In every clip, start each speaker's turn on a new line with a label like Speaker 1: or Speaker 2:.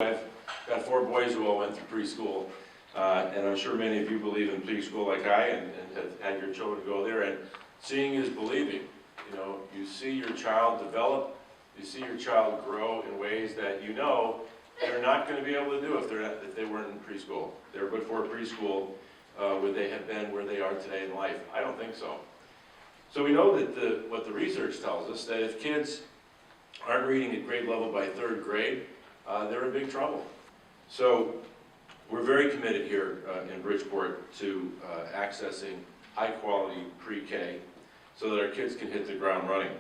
Speaker 1: I've got 4 boys who all went through preschool, and I'm sure many of you believe in preschool like I, and have had your children go there, and seeing is believing. You know, you see your child develop, you see your child grow in ways that you know they're not going to be able to do if they weren't in preschool. They're before preschool, would they have been where they are today in life? I don't think so. So we know that what the research tells us, that if kids aren't reading at grade level by 3rd grade, they're in big trouble. So we're very committed here in Bridgeport to accessing high-quality pre-K so that our kids can hit the ground running.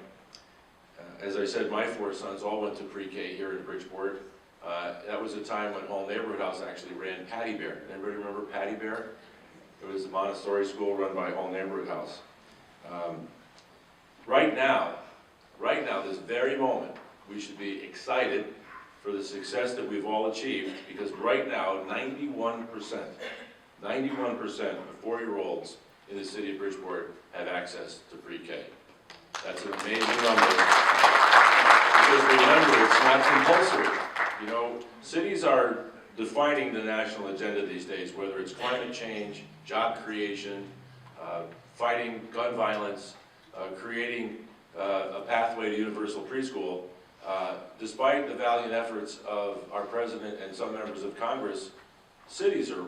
Speaker 1: As I said, my 4 sons all went to pre-K here in Bridgeport. That was a time when Home Neighborhood House actually ran Patty Bear. Anybody remember Patty Bear? It was a Montessori school run by Home Neighborhood House. Right now, this very moment, we should be excited for the success that we've all achieved, because right now, 91% of 4-year-olds in the city of Bridgeport have access to pre-K. That's an amazing number, because remember, it's not compulsory. You know, cities are defining the national agenda these days, whether it's climate change, job creation, fighting gun violence, creating a pathway to universal preschool. Despite the valiant efforts of our president and some members of Congress, cities are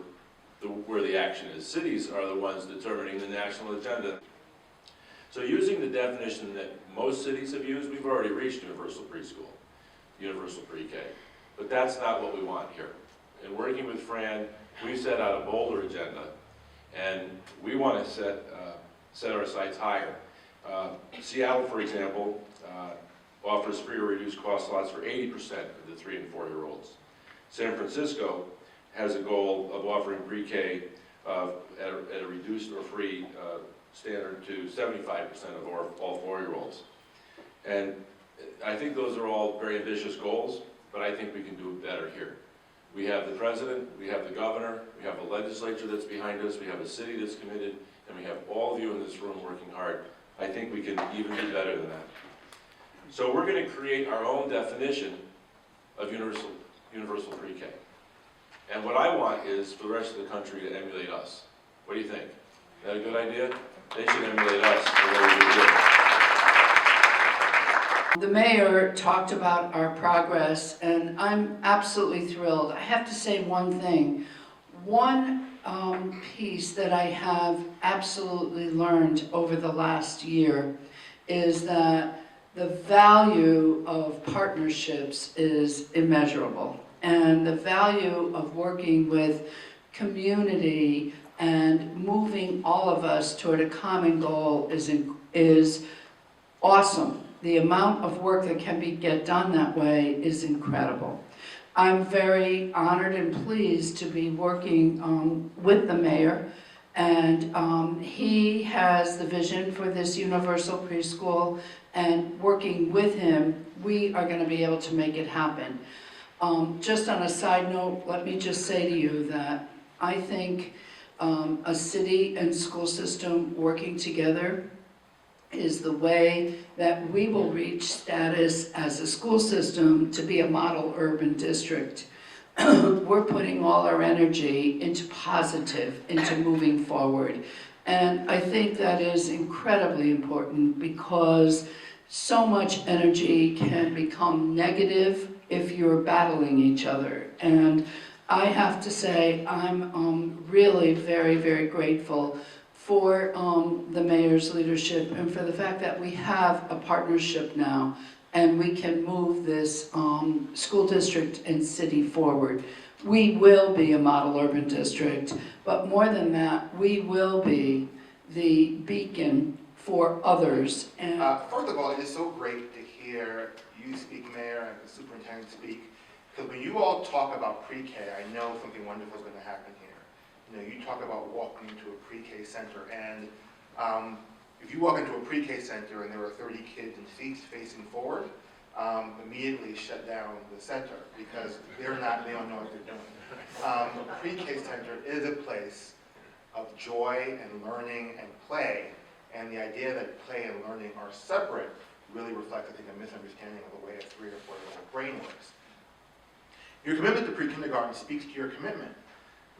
Speaker 1: where the action is. Cities are the ones determining the national agenda. So using the definition that most cities have used, we've already reached universal preschool, universal pre-K. But that's not what we want here. In working with Fran, we've set out a bolder agenda, and we want to set our sights higher. Seattle, for example, offers free or reduced cost slots for 80% of the 3- and 4-year-olds. San Francisco has a goal of offering pre-K at a reduced or free standard to 75% of all 4-year-olds. And I think those are all very ambitious goals, but I think we can do better here. We have the president, we have the governor, we have a legislature that's behind us, we have a city that's committed, and we have all of you in this room working hard. I think we can even do better than that. So we're going to create our own definition of universal pre-K. And what I want is for the rest of the country to emulate us. What do you think? Is that a good idea? They should emulate us the way we do.
Speaker 2: The mayor talked about our progress, and I'm absolutely thrilled. I have to say one thing. One piece that I have absolutely learned over the last year is that the value of partnerships is immeasurable, and the value of working with community and moving all of us toward a common goal is awesome. The amount of work that can get done that way is incredible. I'm very honored and pleased to be working with the mayor, and he has the vision for this universal preschool, and working with him, we are going to be able to make it happen. Just on a side note, let me just say to you that I think a city and school system working together is the way that we will reach status as a school system to be a model urban district. We're putting all our energy into positive, into moving forward. And I think that is incredibly important, because so much energy can become negative if you're battling each other. And I have to say, I'm really very, very grateful for the mayor's leadership and for the fact that we have a partnership now, and we can move this school district and city forward. We will be a model urban district, but more than that, we will be the beacon for others. And
Speaker 3: first of all, it is so great to hear you speak, Mayor, and the superintendent speak, because when you all talk about pre-K, I know something wonderful is going to happen here. You know, you talk about walking into a pre-K center, and if you walk into a pre-K center and there are 30 kids in seats facing forward, immediately shut down the center, because they don't know what they're doing. A pre-K center is a place of joy and learning and play, and the idea that play and learning are separate really reflects, I think, a misunderstanding of the way a 3- or 4-year-old brain works. Your commitment to pre-kindergarten speaks to your commitment,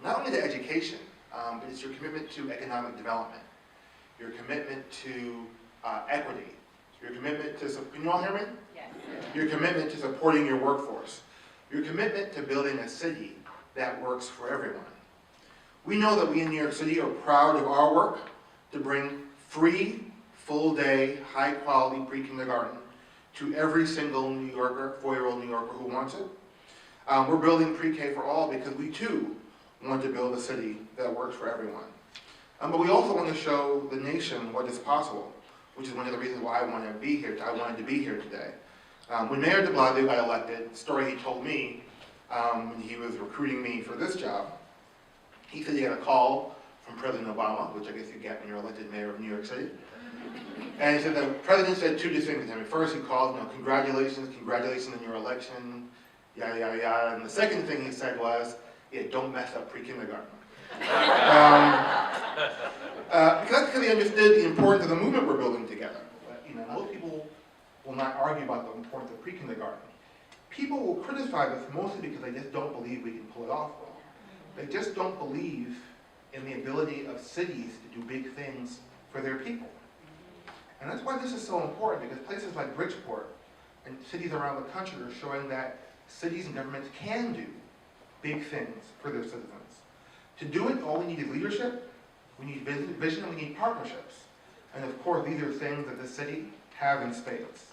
Speaker 3: not only to education, but it's your commitment to economic development, your commitment to equity, your commitment to, can you all hear me?
Speaker 4: Yes.
Speaker 3: Your commitment to supporting your workforce, your commitment to building a city that works for everyone. We know that we in New York City are proud of our work to bring free, full-day, high-quality pre-kindergarten to every single New Yorker, 4-year-old New Yorker who wants it. We're building pre-K for all because we too want to build a city that works for everyone. But we also want to show the nation what is possible, which is one of the reasons why I wanted to be here today. When Mayor de Blasio got elected, the story he told me when he was recruiting me for this job, he said he got a call from President Obama, which I guess you get when you're elected mayor of New York City. And he said the president said two distinct things to him. At first he called, congratulations on your election, yada, yada, yada. And the second thing he said was, yeah, don't mess up pre-kindergarten. Because that's because he understood the importance of the movement we're building together. Most people will not argue about the importance of pre-kindergarten. People will criticize us mostly because they just don't believe we can pull it off well. They just don't believe in the ability of cities to do big things for their people. And that's why this is so important, because places like Bridgeport and cities around the country are showing that cities and governments can do big things for their citizens. To do it, all we need is leadership, we need vision, and we need partnerships. And of course, these are things that the city have in spades.